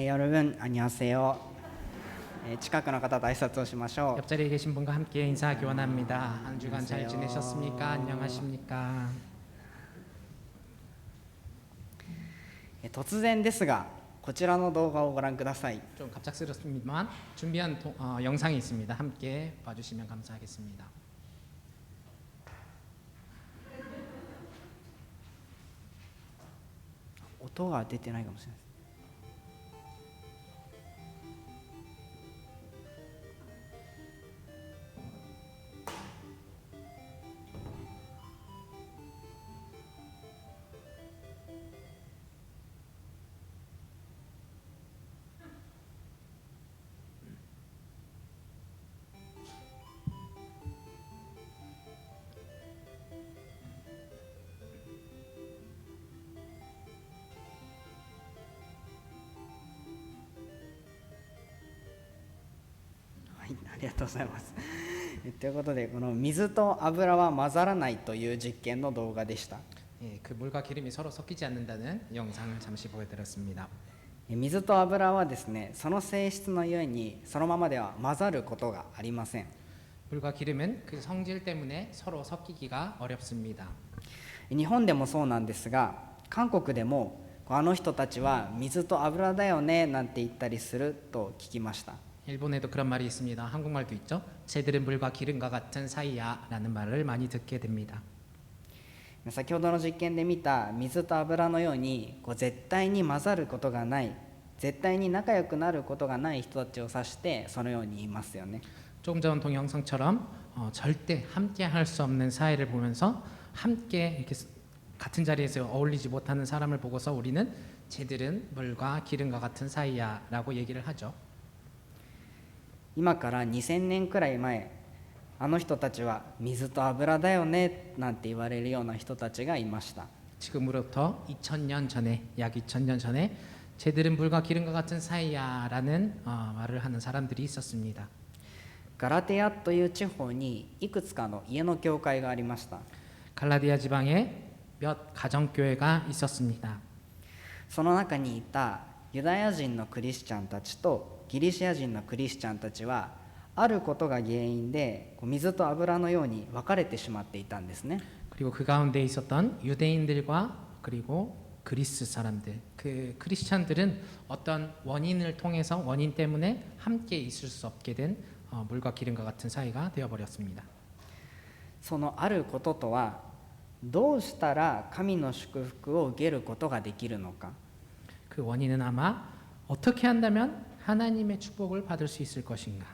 여러분 안녕하세요. 近くの方と挨拶をしましょ 옆자리에 계신 분과 함께 인사 교환합니다. 한 주간 잘 안녕하세요. 지내셨습니까? 안녕하십니까? う。突然ですがこちらの動画をご覧ください。 좀 갑작스럽습니다만 준비한 영상이 있습니다. 함께 봐주시면 감사하겠습니다. 音が出てないかもしれないです。はい、ありがとうございます。ということでこの水と油は混ざらないという実験の動画でした。 예, 그 물과 기름이 서로 섞이지 않는다는 영상을 잠시 보여드렸습니다. 水と油はですね、その性質のゆえにそのままでは混ざることがありません。 물과 기름은 그 성질 때문에 서로 섞이기가 어렵습니다. 日本でもそうなんですが、韓国でもあの人たちは水と油だよねなんて言ったりすると聞きました。 일본에도 그런 말이 있습니다. 한국말도 있죠. 쟤들은 물과 기름과 같은 사이야라는 말을 많이 듣게 됩니다. 先ほどの実験で見た水と油のように絶対に混ざることがない、絶対に仲良くなることがない人たちを指してそのように言いますよね。 조금 전 동영상처럼 절대 함께 할 수 없는 사이를 보면서 함께 이렇게 같은 자리에서 어울리지 못하는 사람을 보고서 우리는 쟤들은 물과 기름과 같은 사이야라고 얘기를 하죠. 今から2000年くらい前、あの人たちは水と油だよねなんて言われるような人たちがいました。 지금으로부터 2000년 전에 약 2000년 전에 쟤들은 물과 기름과 같은 사이야라는 말을 하는 사람들이 있었습니다. ガラテアという地方にいくつかの家の教会がありました。 갈라디아 지방에 몇 가정교회가 있었습니다. その中にいたユダヤ人のクリスチャンたちとギリシア人のクリスチャンたちはあることが原因で水と油のように分かれてしまっていたんですね。 그리고 그 가운데 있었던 유대인들과 그리고 그리스 사람들, 그 크리스찬들은 어떤 원인을 통해서 원인 때문에 함께 있을 수 없게 된 물과 기름과 같은 사이가 되어버렸습니다. そのあることとは、どうしたら神の祝福を受けることができるのか。 그 원인은 아마 어떻게 한다면 하나님의 축복을 받을 수 있을 것인가.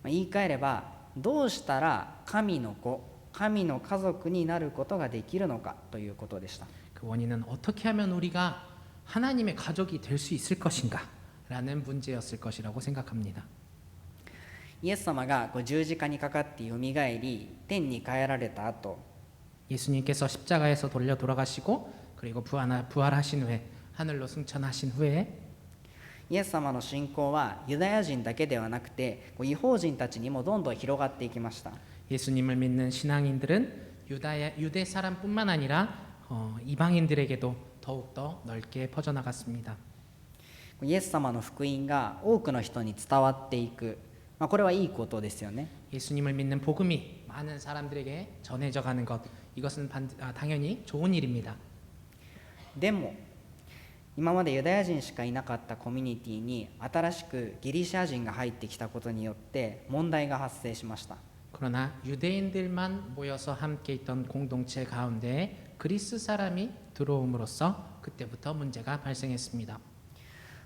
言い換えれば、どうしたら神の子、神の家族になることができるのかということでした。 그 원인은 어떻게 하면 우리가 하나님의 가족이 될 수 있을 것인가 라는 문제였을 것이라고 생각합니다. イエス様が十字架にかかってよみがえり天に帰られた後、 예수님께서 십자가에서 돌아가시고 그리고 부활하신 후에 하늘로 승천하신 후에 イエス様の信仰はユダヤ人だけではなくて異邦人たちにもどんどん広がっていきました。 예수님을 믿는 신앙인들은 유대 사람뿐만 아니라 이방인들에게도 더욱더 넓게 퍼져나갔습니다. イエス様の福音が多くの人に伝わっていく、これはいいことですよね。 예수님을 믿는 복음이 많은 사람들에게 전해져 가는 것, 이것은 당연히 좋은 일입니다. でも今までユダヤ人しかいなかったコミュニティに新しくギリシャ人が入ってきたことによって問題が発生しました。 그러나 유대인들만 모여서 함께 있던 공동체 가운데 그리스 사람이 들어옴으로써 그때부터 문제가 발생했습니다.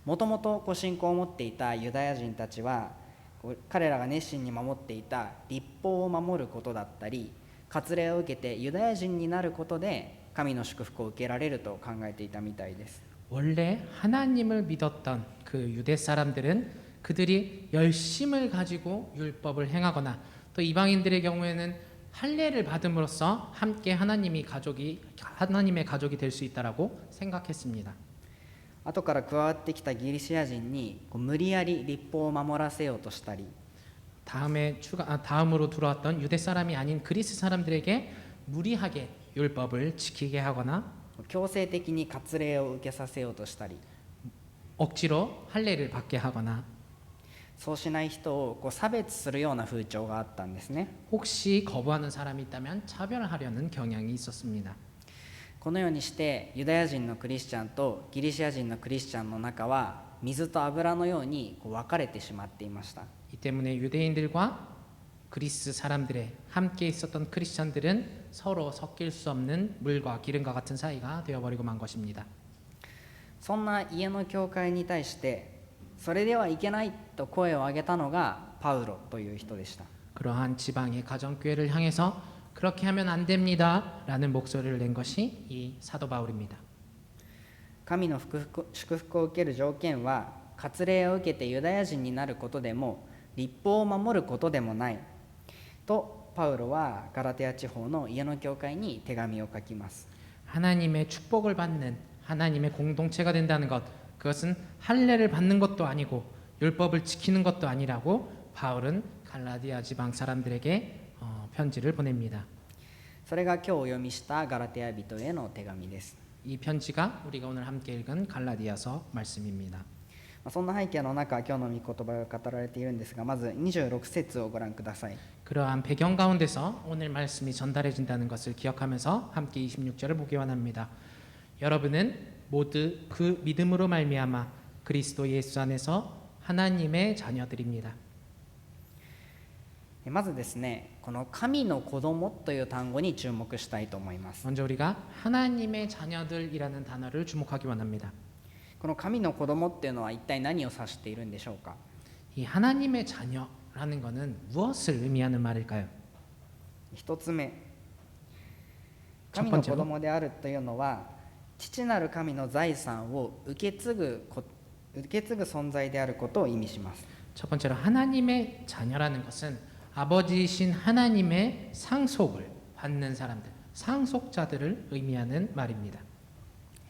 もともと信仰を持っていたユダヤ人たちは彼らが熱心に守っていた律法を守ることだったり、割礼を受けてユダヤ人になることで神の祝福を受けられると考えていたみたいです。 원래 하나님을 믿었던 그 유대 사람들은 그들이 열심을 가지고 율법을 행하거나 또 이방인들의 경우에는 할례를 받음으로써 함께 하나님의 가족이 될 수 있다라고 생각했습니다. 後から加わってきたギリシア人に無理やり律法を守らせようとしたり、 다음으로 들어왔던 유대 사람이 아닌 그리스 사람들에게 무리하게 율법을 지키게 하거나 強制的に割礼を受けさせようとしたり、 억지로 할례를 받게 하거나 そうしない人を差別するような風潮があったんですね。 혹시 거부하는 사람이 있다면 차별하려는 경향이 있었습니다. このようにしてユダヤ人のクリスチャンとギリシア人のクリスチャンの中は水と油のように分かれてしまっていました。 이 때문에 유대인들과 그리스 사람들의 함께 있었던 크리스천들은 서로 섞일 수 없는 물과 기름과 같은 사이가 되어버리고 만 것입니다. そんな家の教会に対してそれではいけないと声を上げたのがパウロという人でした。 그러한 지방의 가정교회를 향해서 그렇게 하면 안 됩니다 라는 목소리를 낸 것이 이 사도 바울입니다. 神の祝福を受ける条件は割礼を受けてユダヤ人になることでも律法を守ることでもないとパウロはガラテヤ地方の家の教会に手紙を書きます。 하나님의 축복을 받는 하나님의 공동체가 된다는 것, 그것은 할례를 받는 것도 아니고 율법을 지키는 것도 아니라고 바울은 갈라디아 지방 사람들에게 편지를 보냅니다. それが今日お読みしたガラテヤ人への手紙です。 이 편지가 우리가 오늘 함께 읽은 갈라디아서 말씀입니다. そんな背景の中、今日の御言葉が語られているんですが、まず26節をご覧ください。 그러한 배경 가운데서 오늘 말씀이 전달해진다는 것을 기억하면서 함께 26절을 보기 원합니다. 여러분은 모두 그 믿음으로 말미암아 그리스도 예수 안에서 하나님의 자녀들입니다. まずですね、この神の子供という単語に注目したいと思います。 먼저 우리가 하나님의 자녀들이라는 단어를 주목하기 원합니다. この神の子供っていうのは一体何を指しているんでしょうか。 이 하나님의 자녀라는 것은 무엇을 의미하는 말일까요? 一つ目、神の子供であるというのは父なる神の財産を受け継ぐ存在であることを意味します。 첫 번째로 하나님의 자녀라는 것은 아버지이신 하나님의 상속을 받는 사람들, 상속자들을 의미하는 말입니다.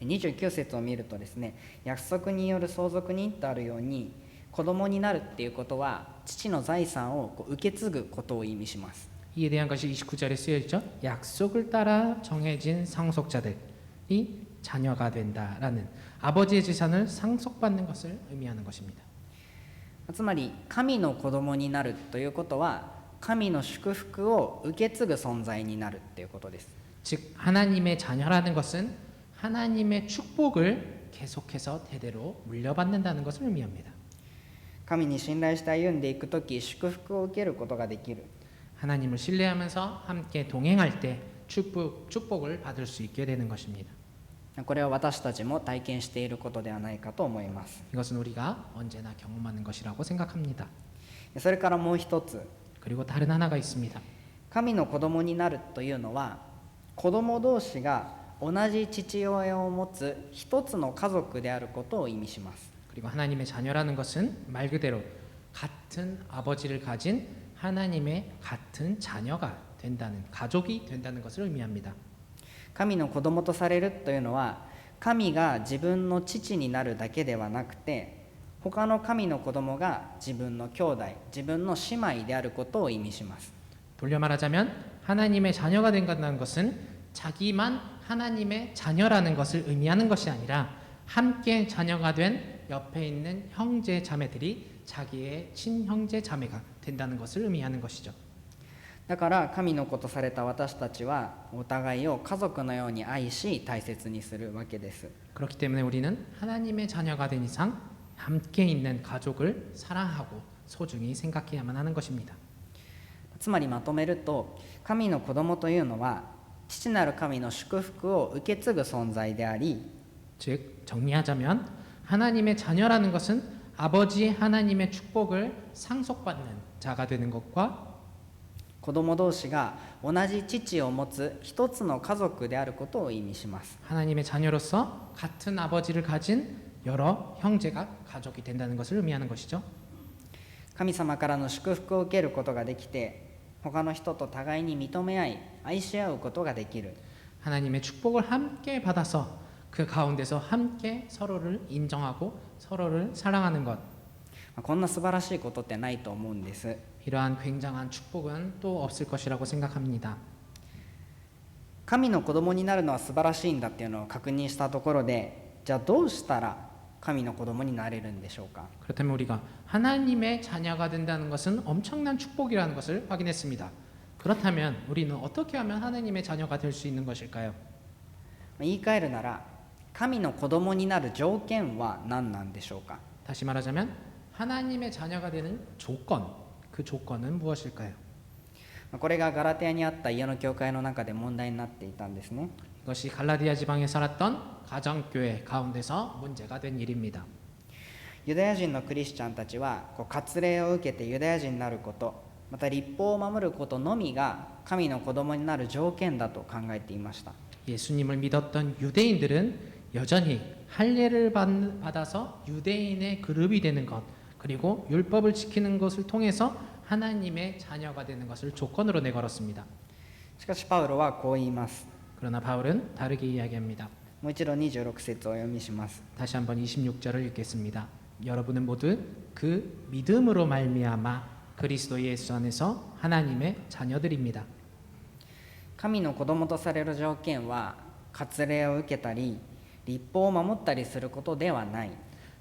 29節を見るとですね、約束による相続人とあるように子供になるっていうことは父の財産を受け継ぐことを意味します。 이에 대한 것이 29절에 쓰여 있죠. 약속을 따라 정해진 상속자들이 자녀가 된다라는 아버지의 재산을 상속받는 것을 의미하는 것입니다. つまり神の子供になるということは神の祝福を受け継ぐ存在になるということです。 즉 하나님의 자녀라는 것은 하나님의 축복을 계속해서 대대로 물려받는다는 것을 의미합니다. 神に信頼して歩んでいくとき祝福を受けることができる。 하나님을 신뢰하면서 함께 동행할 때 축복을 받을 수 있게 되는 것입니다. これは私たちも体験していることではないかと思います。 이것은 우리가 언제나 경험하는 것이라고 생각합니다. それからもう一つ、 그리고 다른 하나가 있습니다. 神の子供になるというのは子供同士が同じ父親を持つ一つの家族であることを意味します。 그리고 하나님의 자녀라는 것은 말 그대로 같은 아버지를 가진 하나님의 같은 자녀가 된다는, 가족이 된다는 것을 의미합니다. 神の子供とされるというのは神が自分の父になるだけではなくて他の神の子供が自分の兄弟、自分の姉妹であることを意味します。 돌려 말하자면 하나님의 자녀가 된다는 것은 자기만 하나님의 자녀라는 것을 의미하는 것이 아니라 함께 자녀가 된 옆에 있는 형제 자매들이 자기의 친형제 자매가 된다는 것을 의미하는 것이죠. だから神の子とされた私たちはお互いを家族のように愛し大切にするわけです。 그렇기 때문에 우리는 하나님의 자녀가 된 이상 함께 있는 가족을 사랑하고 소중히 생각해야만 하는 것입니다. つまりまとめると神の子供というのは父なる神の祝福を受け継ぐ存在であり 즉 정리하자면 하나님의 자녀라는 것은 아버지 하나님의 축복을 상속받는 자가 되는 것과 子供同士が同じ父を持つ一つの家族であることを意味します。 하나님의 자녀로서 같은 아버지를 가진 여러 형제가 가족이 된다는 것을 의미하는 것이죠. 神様からの祝福を受けることができて他の人と互いに認め合い愛し合うことができる。 하나님의 축복을 함께 받아서 그 가운데서 함께 서로를 인정하고 서로를 사랑하는 것. こんな素晴らしいことってないと思うんです。 이러한 굉장한 축복은 또 없을 것이라고 생각합니다. 神の子供になるのは素晴らしいんだっていうのを確認したところでじゃあどうしたら神の子供になれるんでしょうか。 그렇다면 우리가 하나님의 자녀가 된다는 것은 엄청난 축복이라는 것을 확인했습니다. 그렇다면 우리는 어떻게 하면 하나님의 자녀가 될 수 있는 것일까요? 言い換えるなら、神の子供になる条件は何なんでしょうか。 다시 말하자면 하나님의 자녀가 되는 조건, 그 조건은 무엇일까요? これがガラテヤにあった家の教会の中で問題になっていたんですね。 이것이 갈라디아 지방에 살았던 가정교회 가운데서 문제가 된 일입니다. ユダヤ人のクリスチャンたちは割礼を受けてユダヤ人になること、また立法を守ることのみが神の子供になる条件だと考えていました。 예수님을 믿었던 유대인들은 여전히 할례를 받아서 유대인의 그룹이 되는 것, 그리고 율법을 지키는 것을 통해서 하나님의 자녀가 되는 것을 조건으로 내걸었습니다. しかしパウロはこう言います。 그러나 바울은 다르게 이야기합니다. もう一度26節をお読みします。 다시 한번 26절을 읽겠습니다. 여러분은 모두 그 믿음으로 말미암아 그리스도 예수 안에서 하나님의 자녀들입니다. 神の子供とされる条件は割礼を受けたり立法を守ったりすることではない。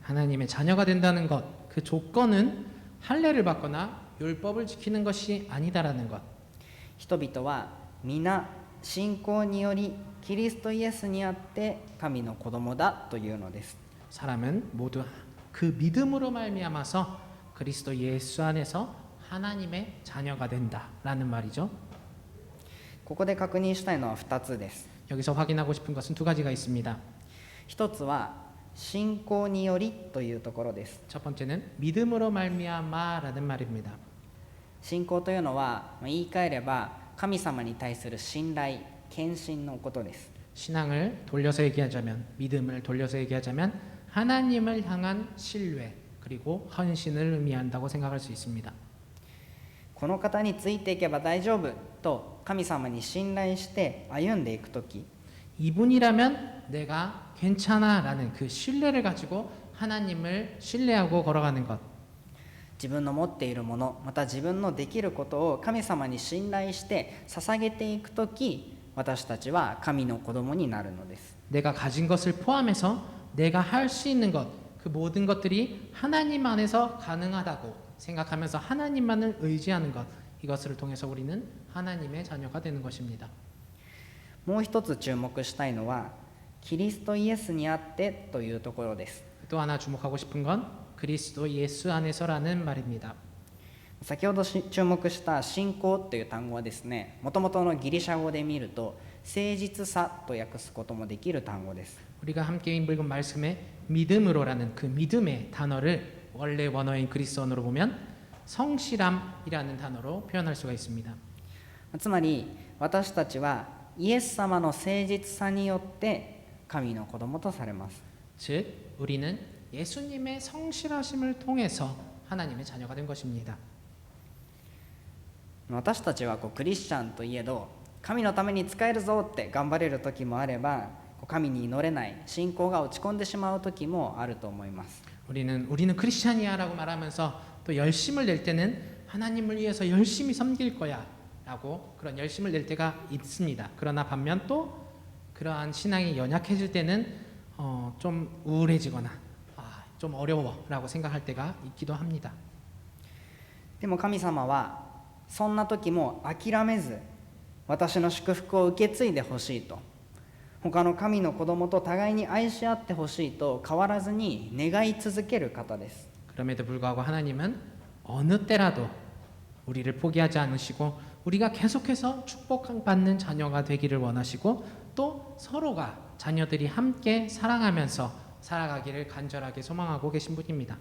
하나님의 자녀가 된다는 것, 그 조건은 할례를 받거나 율법을 지키는 것이 아니다라는 것. 人々は皆信仰によりキリストイエスにあって神の子供だというのです。 사람은 모두 그 믿음으로 말미암아서 그리스도 예수 안에서 하나님의 자녀가 된다라는 말이죠. ここで確認したいのは2つです。 여기서 확인하고 싶은 것은 두 가지가 있습니다. 一つは信仰によりというところです。 첫 번째는 믿음으로 말미암아라는 말입니다. 信仰というのは言い換えれば神様に対する信頼、献身のことです。 신앙을 돌려서 얘기하자면, 믿음을 돌려서 얘기하자면 하나님을 향한 신뢰 그리고 헌신을 의미한다고 생각할 수 있습니다. この方についていけば大丈夫と神様に信頼して歩んでいくとき、 이분이라면 내가 괜찮아라는 그 신뢰를 가지고 하나님을 신뢰하고 걸어가는 것. 自分の持っているもの、また自分のできることを神様に信頼して捧げていくとき、私たちは神の子供になるのです。 내가 가진 것을 포함해서 내가 할 수 있는 것, 그 모든 것들이 하나님 안에서 가능하다고 생각하면서 하나님만을 의지하는 것, 이것을 통해서 우리는 하나님의 자녀가 되는 것입니다. もう一つ注目したいのはキリストイエスにあってというところです。 또 하나 주목하고 싶은 건 그리스도 예수 안에서라는 말입니다. 先ほど注目した信仰という単語はですね、もともとのギリシャ語で見ると誠実さと訳すこともできる単語です。 우리가 함께 읽은 말씀에 믿음으로라는 그 믿음의 단어를 원래 원어인 그리스어로 보면 성실함이라는 단어로 표현할 수가 있습니다. つまり私たちはイエス様の誠実さによって神の子供とされます。 즉 우리는 예수님의 성실하심을 통해서 하나님의 자녀가 된 것입니다. 私たちはクリスチャンといえど神のために使えるぞって頑張れる時もあれば神に祈れない信仰が落ち込んでしまう時もあると思います。 우리는 크리스찬이야라고 말하면서 또 열심을 낼 때는 하나님을 위해서 열심히 섬길 거야라고 그런 열심을 낼 때가 있습니다. 그러나 반면 또 그러한 신앙이 연약해질 때는 좀 우울해지거나 좀 어려워라고 생각할 때가 있기도 합니다. でも神様はそんな時も諦めず私の祝福を受け継いでほしいと、他の神の子供と互いに愛し合ってほしいと変わらずに願い続ける方です。 그럼에도 불구하고 하나님은 어느 때라도 우리를 포기하지 않으시고 우리가 계속해서 축복받는 자녀가 되기를 원하시고 또 서로가 자녀들이 함께 사랑하면서 살아가기를 간절하게 소망하고 계신 분입니다.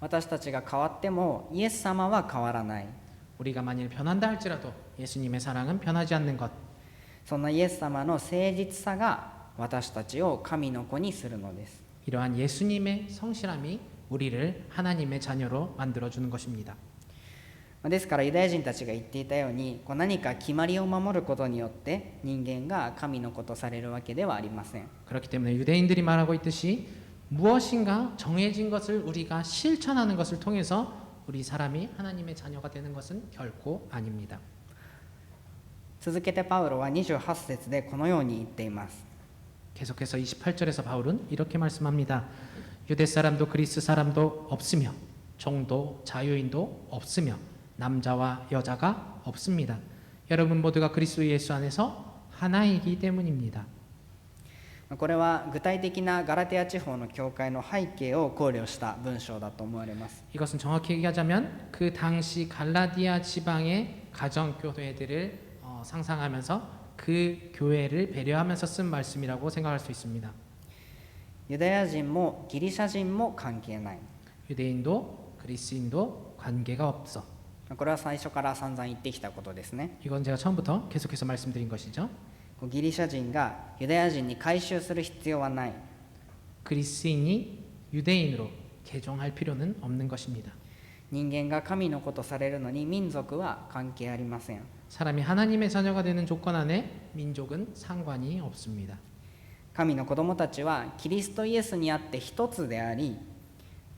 私たちが変わってもイエス様は変わらない。 우리가 만일 변한다 할지라도 예수님의 사랑은 변하지 않는 것. そんなイエス様の誠実さが私たちを神の子にするのです。 이러한 예수님의 성실함이 우리를 하나님의 자녀로 만들어주는 것입니다. ですからユダヤ人たちが言っていたように何か決まりを守ることによって人間が神の子とされるわけではありません。 그렇기 때문에 유대인들이 말하고 있듯이 무엇인가 정해진 것을 우리가 실천하는 것을 통해서 우리 사람이 하나님의 자녀가 되는 것은 결코 아닙니다. 続けてパウロは28節でこのように言っています。 계속해서 28절에서 바울은 이렇게 말씀합니다. 유대 사람도 그리스 사람도 없으며 종도 자유인도 없으며 남자와 여자가 없습니다. 여러분 모두가 그리스도 예수 안에서 하나이기 때문입니다. これは具体的なガラテヤ地方の教会の背景を考慮した文章だと思われます。 이것은 정확히 얘기하자면 그 당시 갈라디아 지방의 가정교회들을 상상하면서 그 교회를 배려하면서 쓴 말씀이라고 생각할 수 있습니다. ユダヤ人もギリシャ人も関係ない。 유대인도 그리스인도 관계가 없어. これは最初から散々言ってきたことですね。 이건 제가 처음부터 계속해서 말씀드린 것이죠. ギリシャ人がユダヤ人に改宗する必要はない。 그리스인이 유대인으로 개종할 필요는 없는 것입니다. 人間が神の子とされるのに民族は関係ありません。 사람이 하나님의 자녀가 되는 조건 안에 민족은 상관이 없습니다. 神の子供たちはキリストイエスにあって一つであり、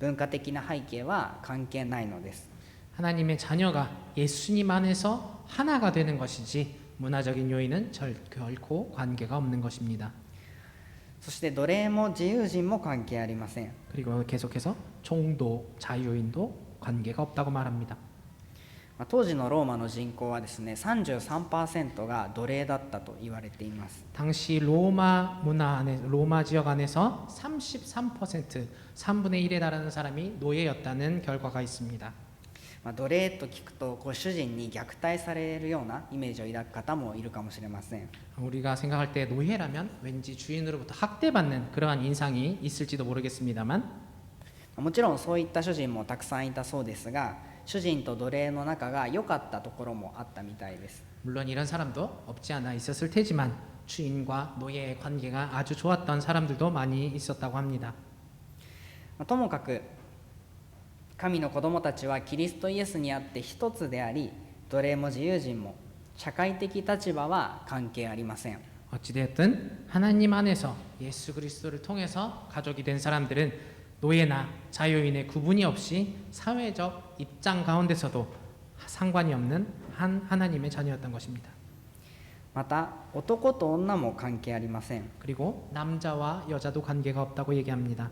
文化的な背景は関係ないのです。 하나님의 자녀가 예수님 안에서 하나가 되는 것이지 문화적인 요인은 결코 관계가 없는 것입니다. そして奴隷も自由人も関係ありません。 그리고 계속해서 종도 자유인도 관계가 없다고 말합니다. 当時のローマの人口はですね、33%が奴隷だったと言われています。 당시 로마 문화 안에 로마 지역 안에서 33% 3분의 1에 달하는 사람이 노예였다는 결과가 있습니다. 奴隷と聞くと主人に虐待されるようなイメージを抱く方もいるかもしれません。 우리가 생각할 때 노예라면 왠지 주인으로부터 학대받는 그러한 인상이 있을지도 모르겠습니다만 もちろんそういった主人もたくさんいたそうですが、主人と奴隷の仲が良かったところもあったみたいです。 물론 이런 사람도 없지 않아 있었을 테지만 주인과 노예의 관계가 아주 좋았던 사람들도 많이 있었다고 합니다. ともかく神の子供たちはキリストイエスにあって一つであり、奴隷も自由人も社会的立場は関係ありません。 어찌되었든 하나님 안에서 예수 그리스도를 통해서 가족이 된 사람들은 노예나 자유인의 구분이 없이 사회적 입장 가운데서도 상관이 없는 한 하나님의 자녀였던 것입니다. また男と女も関係ありません。 그리고 남자와 여자도 관계가 없다고 얘기합니다.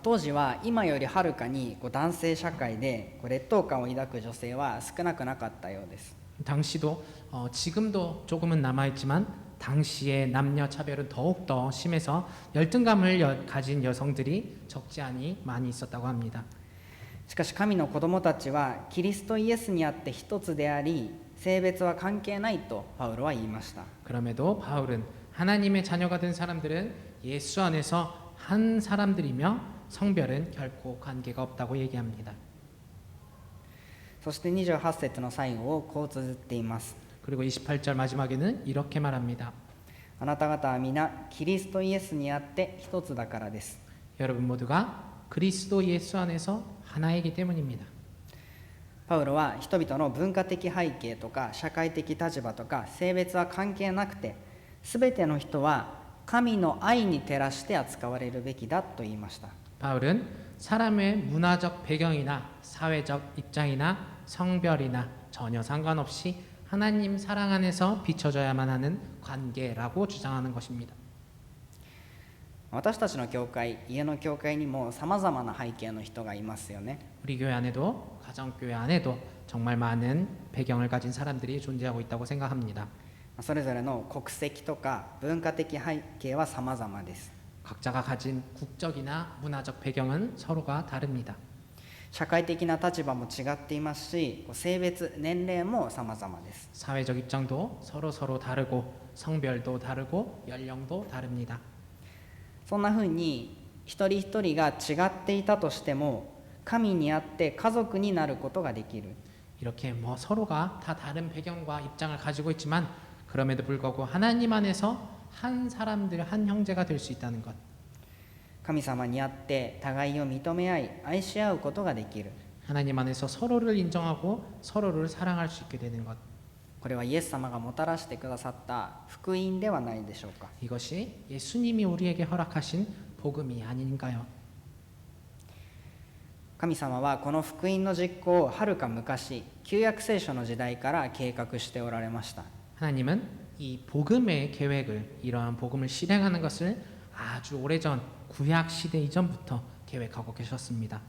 当時は今よりはるかに男性社会で劣等感を抱く女性は少なくなかったようです。 당시도 지금도 조금은 남아있지만 당시의 남녀 차별은 더욱더 심해서 열등감을 가진 여성들이 적지 않이 많이 있었다고 합니다. しかし神の子供たちはキリストイエスにあって一つであり、性別は関係ないとパウロは言いました。 그럼에도 바울은 하나님의 자녀가 된 사람들은 예수 안에서 한 사람들이며 성별은 결코 관계가 없다고 얘기합니다. そして28節の最後をこう綴っています。 그리고 28절 마지막에는 이렇게 말합니다. あなた方は皆キリストイエスにあって一つだからです。 여러분 모두가 그리스도 예수 안에서 하나이기 때문입니다. パウロは人々の文化的背景とか社会的立場とか性別は関係なくて、すべての人は神の愛に照らして扱われるべきだと言いました。 바울은 사람의 문화적 배경이나 사회적 입장이나 성별이나 전혀 상관없이 하나님 사랑 안에서 비춰져야만 하는 관계라고 주장하는 것입니다. 私たちの教会、家の教会にもさまざまな背景の人がいますよね。 우리 교회 안에도 가정교회 안에도 정말 많은 배경을 가진 사람들이 존재하고 있다고 생각합니다. それぞれの国籍とか文化的背景はさまざまです。 각자가 가진 국적이나 문화적 배경은 서로가 다릅니다. 社会的な立場も違っていますし、性別、年齢もさまざまです。 사회적 입장도 서로 다르고 성별도 다르고 연령도 다릅니다. そんなふうに一人一人が違っていたとしても、神にあって家族になることができる。 이렇게 서로가 다 다른 배경과 입장을 가지고 있지만 그럼에도 불구하고 하나님 안에서 한 사람들 한 형제가 될 수 있다는 것. 神様にあって互いを認め合い愛し合うことができる。 하나님 안에서 서로를 인정하고 서로를 사랑할 수 있게 되는 것. これはイエス様がもたらしてくださった福音ではないでしょうか。 이것이 예수님이 우리에게 허락하신 복음이 아닌가요? 神様はこの福音の実行をはるか昔、旧約聖書の時代から計画しておられました。 하나님은 이 복음의 계획을 이러한 복음을 실행하는 것을 아주 오래전 구약 시대 이전부터 계획하고 계셨습니다.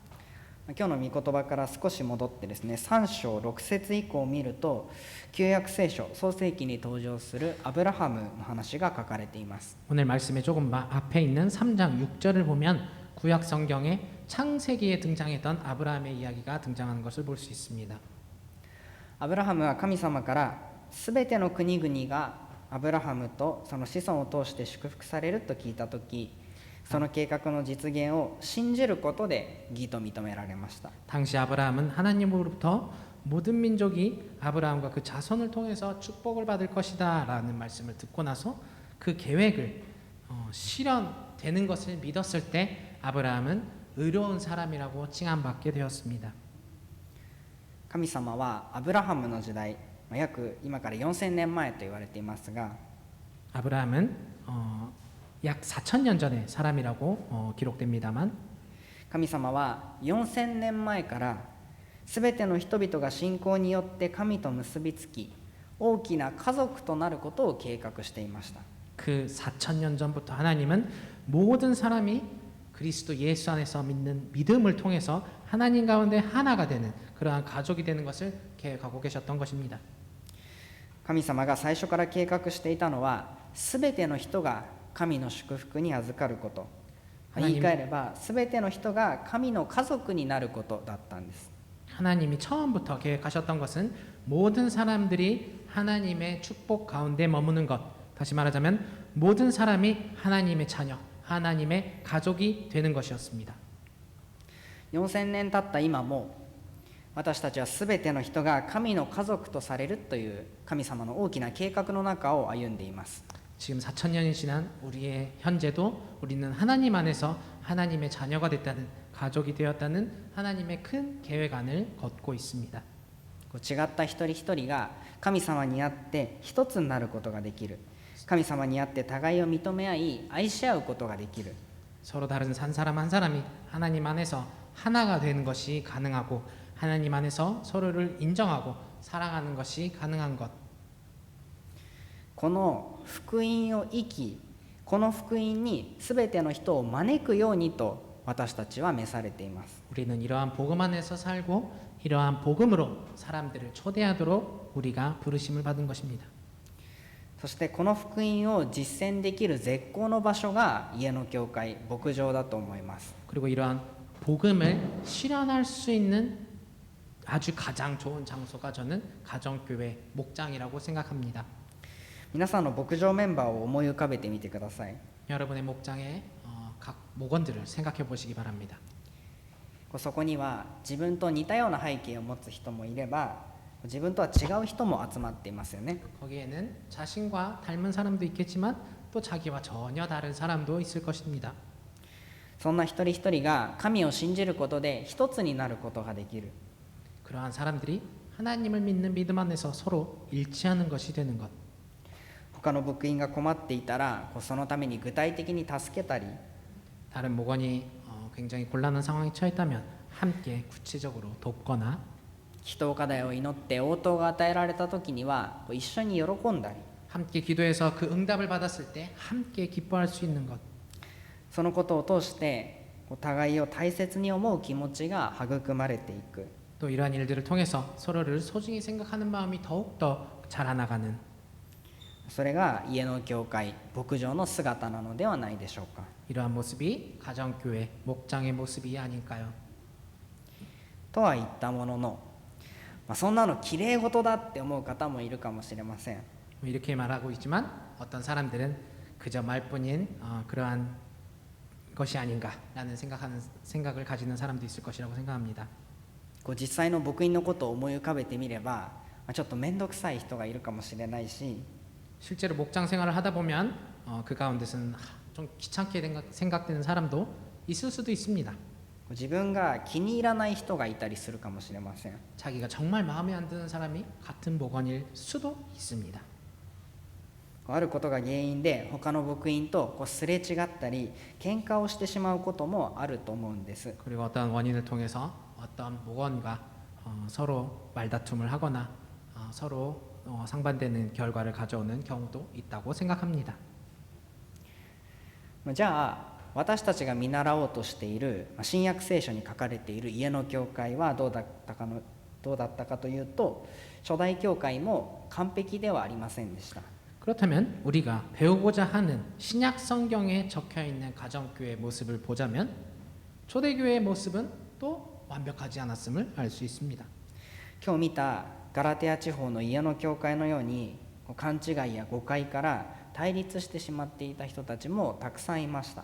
今日の御言葉から少し戻ってですね、3章6節以降を見ると、旧約聖書創世記に登場するアブラハムの話が書かれています。 오늘 말씀에 조금 앞에 있는 3장 6절을 보면 구약 성경에 창세기에 등장했던 아브라함의 이야기가 등장하는 것을 볼 수 있습니다. アブラハムは神様からすべての国々がアブラハムとその子孫を通して祝福されると聞いたとき、その計画の実現を信じることで義と認められました。 당시 아브라함은 하나님으로부터 모든 민족이 아브라함과 그 자손을 통해서 축복을 받을 것이다 라는 말씀을 듣고 나서 그 계획을 실현되는 것을 믿었을 때 아브라함은 의로운 사람이라고 칭함받게 되었습니다. 神様はアブラハムの時代、約今から4000年前と言われていますが、 아브라함은 약 4,000년 전의 사람이라고 기록됩니다만 神様は4000年前からすべての人々が信仰によって神と結びつき、大きな家族となることを計画していました。 그 4,000년 전부터 하나님은 모든 사람이 그리스도 예수 안에서 믿는 믿음을 통해서 하나님 가운데 하나가 되는 그러한 가족이 되는 것을 계획하고 계셨던 것입니다. 神様が最初から計画していたのは、すべての人が神の祝福に預かること、言い換えればすべての人が神の家族になることだったんです。 하나님이 처음부터 계획하셨던 것은 모든 사람들이 하나님의 축복 가운데 머무는 것, 다시 말하자면 모든 사람이 하나님의 자녀, 하나님의 가족이 되는 것이었습니다. 4000年経った今も、私たちはすべての人が神の家族とされるという神様の大きな計画の中を歩んでいます。 지금 4,000년이 지난 우리의 현재도 우리는 하나님 안에서 하나님의 자녀가 됐다는, 가족이 되었다는 하나님의 큰 계획 안을 걷고 있습니다. 違った一人一人が神様にあって一つになることができる。神様にあって互いを認め合い愛し合うことができる。 서로 다른 한 사람 한 사람이 하나님 안에서 하나가 되는 것이 가능하고 하나님 안에서 서로를 인정하고 사랑하는 것이 가능한 것. この福音を生き、この福音にすべての人を招くようにと私たちは召されています。 우리는 이러한 복음 안에서 살고 이러한 복음으로 사람들을 초대하도록 우리가 부르심을 받은 것입니다. そしてこの福音を実践できる絶好の場所が家の教会、牧場だと思います。 그리고 이러한 복음을 실현할 수 있는 아주 가장 좋은 장소가 저는 가정교회 목장이라고 생각합니다. 皆さんの牧場メンバーを思い浮かべてみてください。 여러분의 목장의 각 목원들을 생각해 보시기 바랍니다. そこには自分と似たような背景を持つ人もいれば、自分とは違う人も集まっていますよね。 거기에는 자신과 닮은 사람도 있겠지만 또 자기와 전혀 다른 사람도 있을 것입니다. そんな一人一人が神を信じることで一つになることができる。 그러한 사람들이 하나님을 믿는 믿음 안에서 서로 일치하는 것이 되는 것. 他の牧員が困っていたら、そのために具体的に助けたり、 다른 목원이 굉장히 곤란한 상황에 처했다면 함께 구체적으로 돕거나 祈祷課題を祈って応答が与えられた時には一緒に喜んだり、 함께 기도해서 그 응답을 받았을 때 함께 기뻐할 수 있는 것. そのことを通して互いを大切に思う気持ちが育まれていく。 또 이러한 일들을 통해서 서로를 소중히 생각하는 마음이 더욱더 자라나가는 それが家の教会、牧場の姿なのではないでしょうか。 이러한 모습이 가정교회, 목장의 모습이 아닐까요? とは言ったものの、そんなのきれい事だって思う方もいるかもしれません。 이렇게 말하고 있지만 어떤 사람들은 그저 말뿐인 그러한 것이 아닌가라는 생각을 가지는 사람도 있을 것이라고 생각합니다. 実際の牧員のことを思い浮かべてみれば、ちょっと面倒くさい人がいるかもしれないし、 실제로 목장 생활을 하다 보면 그 가운데서는 좀 귀찮게 생각되는 사람도 있을 수도 있습니다. 自分が気に入らない人がいたりするかもしれません。 자기가 정말 마음에 안 드는 사람이 같은 목원일 수도 있습니다. あることが原因で他の牧員とすれ違ったり喧嘩をしてしまうこともあると思うんです。 그리고 어떤 원인을 통해서 어떤 목원과 서로 말다툼을 하거나 서로 상반되는 결과를 가져오는 경우도 있다고 생각합니다. じゃあ私たちが見習おうとしている新約聖書に書かれている家の教会はどうだったかというと、初代教会も完璧ではありませんでした。 그렇다면 우리가 배우고자 하는 신약 성경에 적혀 있는 가정교회의 모습을 보자면 초대교회의 모습은 또 완벽하지 않았음을 알 수 있습니다. 今日見たガラテア地方の家の教会のように勘違いや誤解から対立してしまっていた人たちもたくさんいました。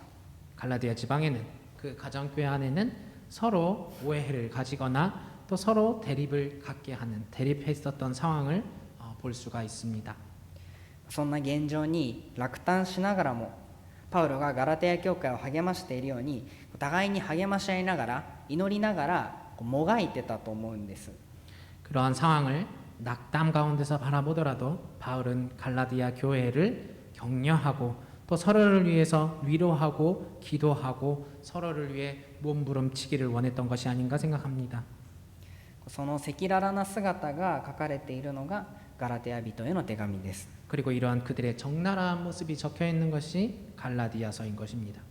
갈라디아 지방에는 그 가정교회 안에는 서로 오해를 가지거나 또 서로 대립을 갖게 하는 대립했었던 상황을 볼 수가 있습니다. そんな現状に落胆しながらも、パウロがガラテア教会を励ましているように、互いに励まし合いながら祈りながらもがいてたと思うんです。 그러한 상황을 낙담 가운데서 바라보더라도 바울은 갈라디아 교회를 격려하고 또 서로를 위해서 위로하고 기도하고 서로를 위해 몸부림치기를 원했던 것이 아닌가 생각합니다. その赤裸々な姿が書かれているのがガラテア人への手紙です。 그리고 이러한 그들의 적나라한 모습이 적혀 있는 것이 갈라디아서인 것입니다.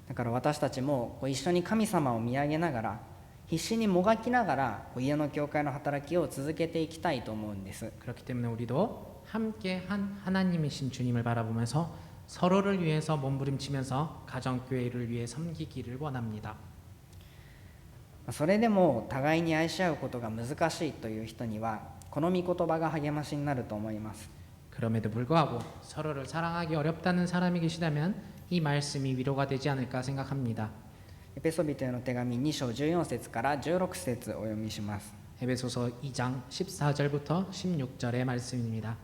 だから私たちも一緒に神様を見上げながら、必死にもがきながら家の教会の働きを続けていきたいと思うんです。 그렇기 때문에 우리도 함께 한 하나님이신 주님을 바라보면서 서로를 위해서 몸부림치면서 가정교회를 위해 섬기기를 원합니다. それでも互いに愛し合うことが難しいという人にはこの御言葉が励ましになると思います。 그럼에도 불구하고 서로를 사랑하기 어렵다는 사람이 계시다면 이 말씀이 위로가 되지 않을까 생각합니다. エペソビトへの手紙2章14節から16節お読みします。 에베소서 2장 14절부터 16절의 말씀입니다.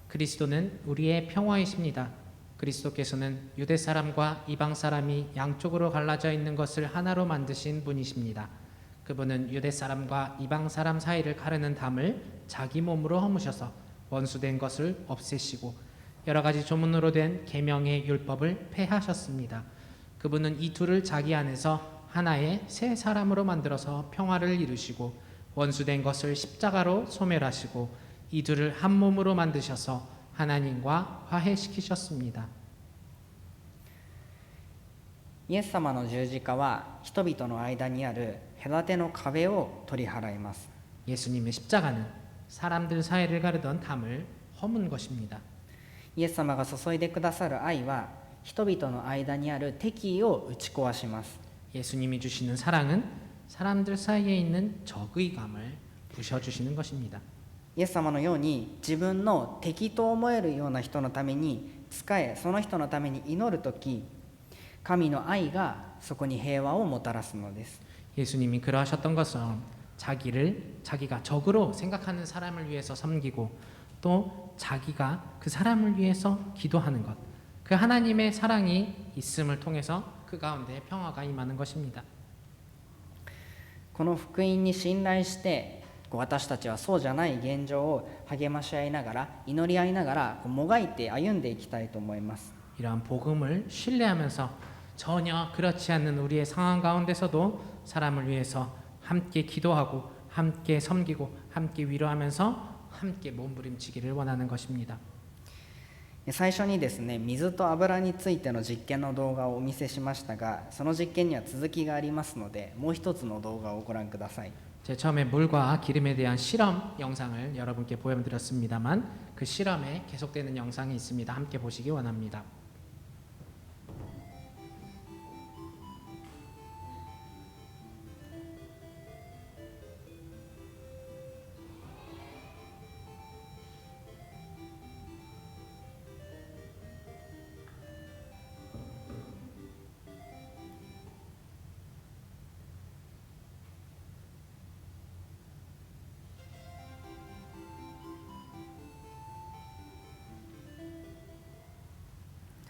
그리스도는 우리의 평화이십니다. 그리스도께서는 유대 사람과 이방 사람이 양쪽으로 갈라져 있는 것을 하나로 만드신 분이십니다. 그분은 유대 사람과 이방 사람 사이를 가르는 담을 자기 몸으로 허무셔서 원수된 것을 없애시고 여러 가지 조문으로 된 계명의 율법을 폐하셨습니다. 그분은 이 둘을 자기 안에서 하나의 새 사람으로 만들어서 평화를 이루시고 원수된 것을 십자가로 소멸하시고 이 둘을 한 몸으로 만드셔서 하나님과 화해시키셨습니다. イエス様の十字架は人々の間にある隔ての壁を取り払います。 예수님의 십자가는 사람들 사이를 가르던 담을 허문 것입니다. イエス様が注いでくださる愛は人々の間にある敵意を打ち壊します。 예수님이 주시는 사랑은 사람들 사이에 있는 적의감을 부셔주시는 것입니다. イエス様のように自分の敵と思えるような人のために仕え、その人のために祈るとき、神の愛がそこに平和をもたらすのです。 예수님이 그러하셨던 것처럼 자기가 적으로 생각하는 사람을 위해서 섬기고 또 자기가 그 사람을 위해서 기도하는 것, 그 하나님의 사랑이 있음을 통해서 그 가운데 평화가 임하는 것입니다. この福音に信頼して私たちはそうじゃない現状を励まし合いながら祈り合いながらもがいて歩んでいきたいと思います。 이러한 복음을 신뢰하면서 전혀 그렇지 않는 우리의 상황 가운데서도 사람을 위해서 함께 기도하고 함께 섬기고 함께 위로하면서 함께 몸부림치기를 원하는 것입니다. 最初にですね、水と油についての実験の動画をお見せしましたが、その実験には続きがありますので、もう一つの動画をご覧ください。 제 처음에 물과 기름에 대한 실험 영상을 여러분께 보여드렸습니다만 그 실험에 계속되는 영상이 있습니다. 함께 보시기 원합니다.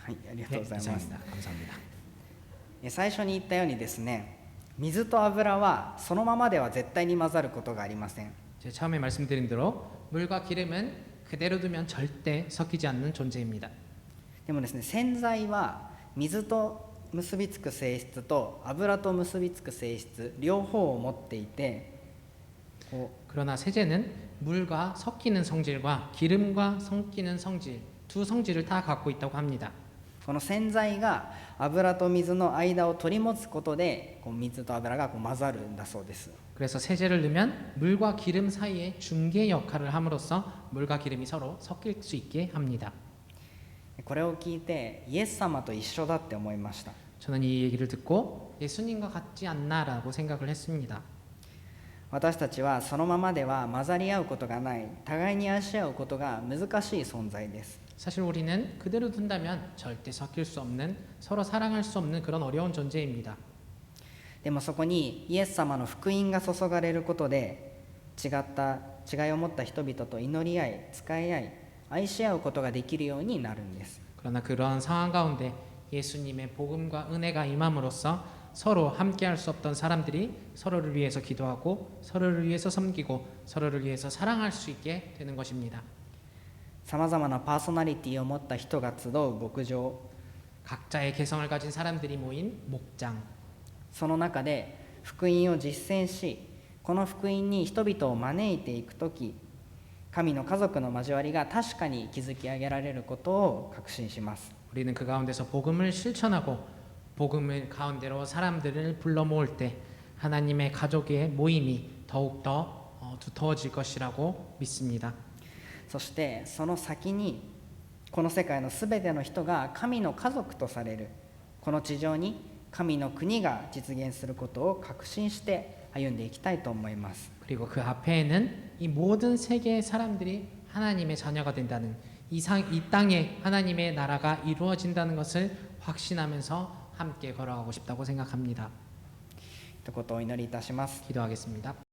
はい、ありがとうございます。 감사합니다. 最初に言ったようにですね、水と油はそのままでは絶対に混ざることがありません。 제가 처음에 말씀드린 대로 물과 기름은 그대로 두면 절대 섞이지 않는 존재입니다. でもですね、洗剤は水と結びつく性質と油と結びつく性質両方を持っていて、 그러나 세제는 물과 섞이는 성질과 기름과 섞이는 성질 두 성질을 다 갖고 있다고 합니다. その洗剤が油と水の間を取り持つことで水と油が混ざるんだそうです。 그래서 세제를 넣으면 물과 기름 사이에 중개 역할을 함으로써 물과 기름이 서로 섞일 수 있게 합니다. これを聞いてイエス様と一緒だって思いました。 저는 이 얘기를 듣고 예수님과 같지 않나라고 생각을 했습니다. 私たちはそのままでは混ざり合うことがない、互いに愛し合うことが難しい存在です。 사실 우리는 그대로 둔다면 절대 섞일 수 없는, 서로 사랑할 수 없는 그런 어려운 존재입니다. でもそこにイエス様の福音が注がれることで違いを持った人々と祈り合い、使い合い、愛し合うことができるようになるんです。 그러나 그러한 상황 가운데 예수님의 복음과 은혜가 임함으로써 서로 함께할 수 없던 사람들이 서로를 위해서 기도하고 서로를 위해서 섬기고 서로를 위해서 사랑할 수 있게 되는 것입니다. さまざまなパーソナリティを持った人が集う牧場、 각자의 개성을 가진 사람들이 모인 목장, その中で福音を実践し、この福音に人々を招いていくとき、神の家族の交わりが確かに築き上げられることを確信します。 우리는 그 가운데서 복음을 실천하고 복음을 가운데로 사람들을 불러 모을 때 하나님의 가족의 모임이 더욱더 두터워질 것이라고 믿습니다. そしてその先にこの世界のすべての人が神の家族とされる、この地上に神の国が実現することを確信して歩んでいきたいと思います。 그리고 그 앞에는 이 모든 세계의 사람들이 하나님의 자녀가 된다는 이 땅에 하나님의 나라가 이루어진다는 것을 확신하면서 함께 걸어가고 싶다고 생각합니다. ということをお祈りいたします。 기도하겠습니다.